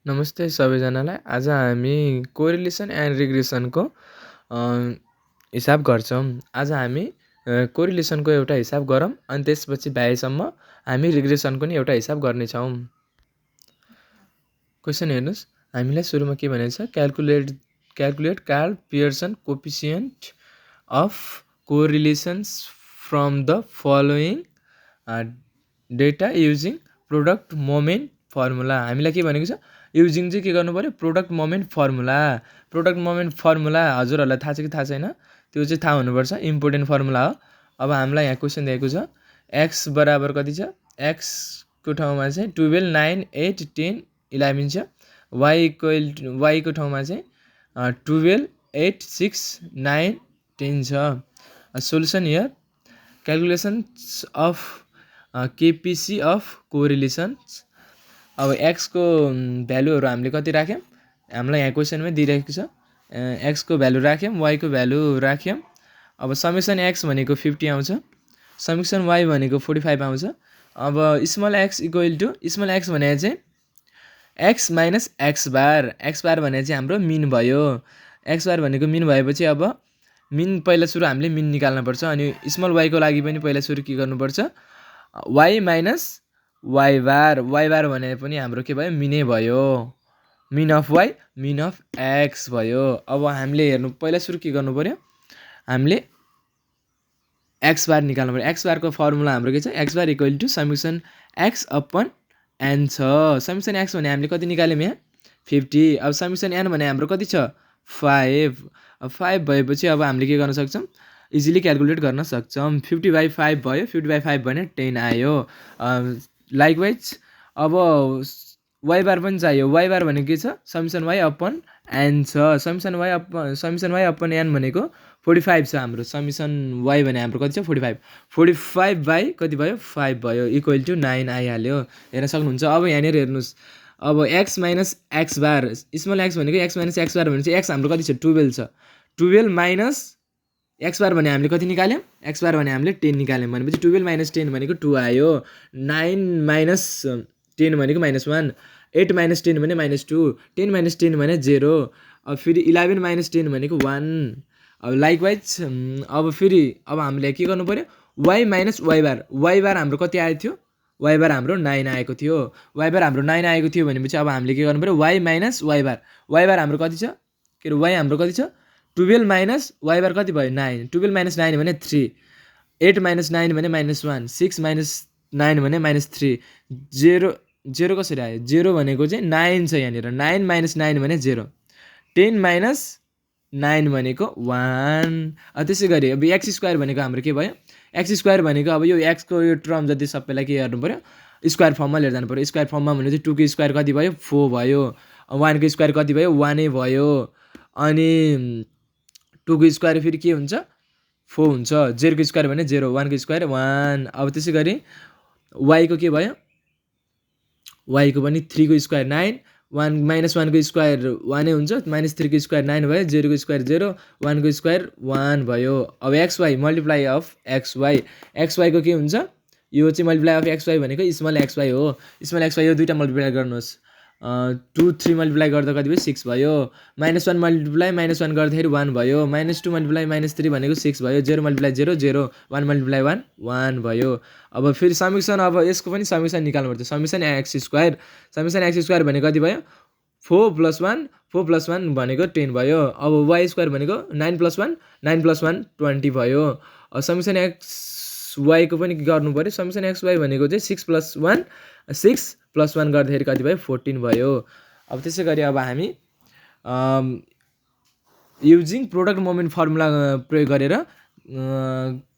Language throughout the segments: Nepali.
नमस्ते सबैजनालाई। आज हामी कोरिलेसन एन्ड रिग्रेसनको अ, हिसाब गर्छौँ। आज हामी कोरिलेसनको एउटा हिसाब गरौँ अनि त्यसपछि भ्याएसम्म हामी रिग्रेसनको नि एउटा हिसाब गर्नेछौँ। क्वेसन हेर्नुहोस्, हामीलाई सुरुमा के भनेको छ, calculate Karl Pearson coefficient of correlations from the following data using product moment formula. हामीलाई के भनेको छ, युजिङ चाहिँ के गर्नु पऱ्यो, product moment formula. Product moment formula हजुरहरूलाई थाहा छ कि थाहा छैन, त्यो चाहिँ थाहा हुनुपर्छ, इम्पोर्टेन्ट फर्मुला हो। अब हामीलाई यहाँ क्वेसन दिएको छ, एक्स बराबर कति छ, एक्सको ठाउँमा चाहिँ 12, 9, 8, 10, 11 छ। वाईको ठाउँमा चाहिँ 12, 8, 6, 9, 10 छ। Solution here, calculations of KPC of correlations. अब एक्सको भ्यालुहरू हामीले कति राख्यौँ, हामीलाई यहाँ क्वेसनमै दिइरहेको छ, एक्सको भ्यालु राख्यौँ, वाईको भ्यालु राख्यौँ। अब समेसन एक्स भनेको 50 आउँछ, समेसन वाई भनेको 45 आउँछ। अब small x equal to, small x भने चाहिँ एक्स माइनस एक्स बार भने चाहिँ हाम्रो मिन भयो। एक्स बार भनेको मिन भएपछि अब मिन पहिला सुरु हामीले मिन निकाल्नुपर्छ। अनि स्मल वाईको लागि पनि पहिला सुरु के गर्नुपर्छ, वाई माइनस वाई बार भने पनि हाम्रो के भयो, मिनै भयो। Min of y min of x भयो। अब हामीले हेर्नु, पहिला सुरु के गर्नु पऱ्यो, हामीले एक्स बार निकाल्नु पऱ्यो। एक्स बारको फर्मुला हाम्रो के छ, x bar equal to summation x upon n छ। समेसन एक्स भने हामीले कति निकाल्यौँ यहाँ, 50। अब समेसन एन भने हाम्रो कति छ, 5। अब 5 भएपछि अब हामीले के गर्न सक्छौँ, इजिली क्यालकुलेट गर्न सक्छौँ। 50/5 भयो, 50/5 भने 10 आयो। लाइकवाइज अब वाई बार पनि चाहियो। वाई बार भनेको के छ, समेसन वाई अपन एन छ। समेसन वाई अपन एन भनेको 45 छ हाम्रो। समेसन वाई भने हाम्रो कति छ, 45। 45 कति भयो, 5 भयो, इक्वल टु 9 आइहाल्यो। हेर्न सक्नुहुन्छ। अब यहाँनिर हेर्नुहोस्, अब एक्स माइनस एक्स बार, स्मल एक्स भनेको एक्स माइनस एक्स बार भने चाहिँ एक्स हाम्रो कति छ, 12 छ। 12 माइनस एक्स बार भने हामीले कति निकाल्यौँ, एक्स बार भने हामीले 10 निकाल्यौँ भनेपछि 12 माइनस 10 भनेको 2 आयो। 9 माइनस 10 भनेको -1, 8 माइनस 10 भने -2, 10 माइनस 10 भने 0। अब फेरि 11 माइनस 10 भनेको 1। अब लाइकवाइज अब हामीले के गर्नु पऱ्यो, वाई माइनस वाई बार हाम्रो कति आएको थियो, वाई बार हाम्रो 9 आएको थियो। वाई बार हाम्रो 9 आएको थियो भनेपछि अब हामीले के गर्नु पऱ्यो, वाई माइनस वाई बार हाम्रो कति छ, के अरे वाई हाम्रो कति छ, 12 माइनस वाई बार कति भयो, 9। 12 माइनस 9 भने 3, 8 माइनस 9 भने -1, 6 माइनस 9 भने -3, 0 कसरी आयो, 0 भनेको चाहिँ 9 छ यहाँनिर। 9 माइनस 9 भने 0, 10 माइनस 9 भनेको 1। त्यसै गरी अब एक्स स्क्वायर भनेको हाम्रो के भयो, एक्स स्क्वायर भनेको अब यो एक्सको यो टर्म जति सबैलाई के गर्नु पऱ्यो, स्क्वायर फर्ममा लिएर जानु पऱ्यो। स्क्वायर फर्ममा भने चाहिँ 2 को स्क्वायर कति भयो, 4 भयो। 1 को स्क्वायर कति भयो, 1 नै भयो। अनि 2 को स्क्वायर फेरि के हुन्छ, 4 हुन्छ। 0 को स्क्वायर भने 0, 1 को स्क्वायर 1। अब त्यसै गरी वाईको के भयो, वाईको पनि 3 को स्क्वायर 9, 1 माइनस 1 को स्क्वायर 1 नै हुन्छ, -3 को स्क्वायर 9 भयो, 0 को स्क्वायर 0, 1 को स्क्वायर 1 भयो। अब X Y multiply of X वाईको के हुन्छ, यो चाहिँ मल्टिप्लाई अफ एक्स वाई भनेको स्मल एक्स वाई हो। स्मल एक्स वाई यो दुईवटा मल्टिप्लाई गर्नुहोस्, 2, 3 मल्टिप्लाई गर्दा कति भयो, 6 भयो। -1 मल्टिप्लाई -1 गर्दाखेरि 1 भयो। -2 मल्टिप्लाई -3 भनेको 6 भयो। 0 मल्टिप्लाई 0 0, 1 मल्टिप्लाई 1 1 भयो। अब फेरि समेसन, अब यसको पनि समेसन निकाल्नुपर्छ। समेसन एक्स स्क्वायर भनेको कति भयो, 4 + 1 भनेको 10 भयो। अब वाई स्क्वायर भनेको 9 + 1 20 भयो। अब समेसन एक्स वाईको पनि गर्नु पऱ्यो। समेसन एक्स वाई भनेको चाहिँ 6 + 1 गर्दाखेरि कति भयो, 14 भयो। अब त्यसै गरी अब हामी युजिङ प्रोडक्ट मोमेन्ट फर्मुला प्रयोग गरेर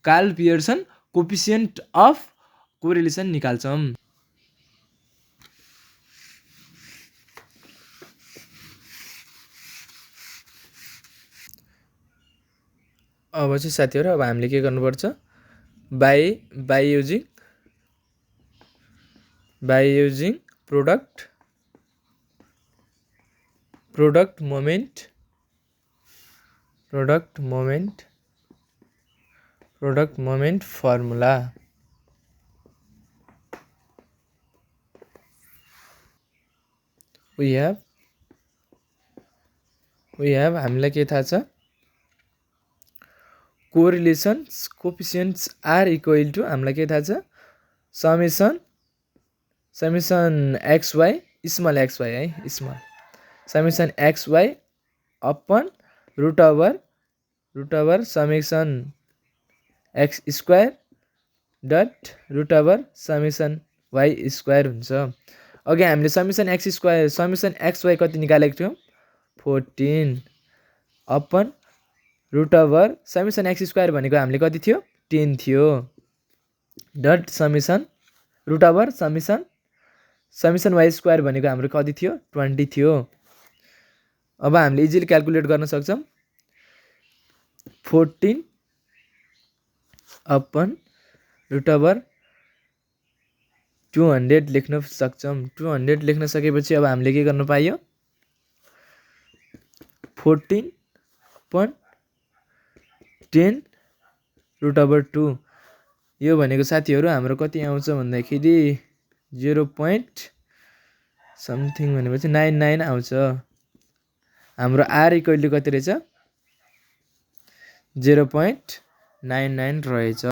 Karl Pearson coefficient of correlation निकाल्छौँ। अब चाहिँ साथीहरू, अब हामीले के गर्नुपर्छ, by using product moment formula. We have हामीलाई के थाहा छ correlations coefficients are equal to हामीलाई के थाहा छ समेसन एक्सवाई स्मल एक्सवाई है small summation xy upon root over summation x square dot root over summation y square हुन्छ। अघि हामीले summation x square summation xy कति निकालेको थियौँ 14 upon root over summation x square भनेको हामीले कति थियो 10 थियो dot summation root over summation y square भनेको हाम्रो कति थियो 20 थियो। अब हामीले इजिली क्याल्कुलेट गर्न सक्छौँ 14 अपन रुट ओभर 200 लेख्न सक्छौँ। 200 लेख्न सकेपछि अब हामीले के गर्नु पायो 14.10 रुट ओभर 2 यो भनेको साथीहरू हाम्रो कति आउँछ भन्दाखेरि 0 point समथिङ भनेपछि 99 आउँछ। हाम्रो आर इक्वल टु कति रहेछ 0.99 रहेछ।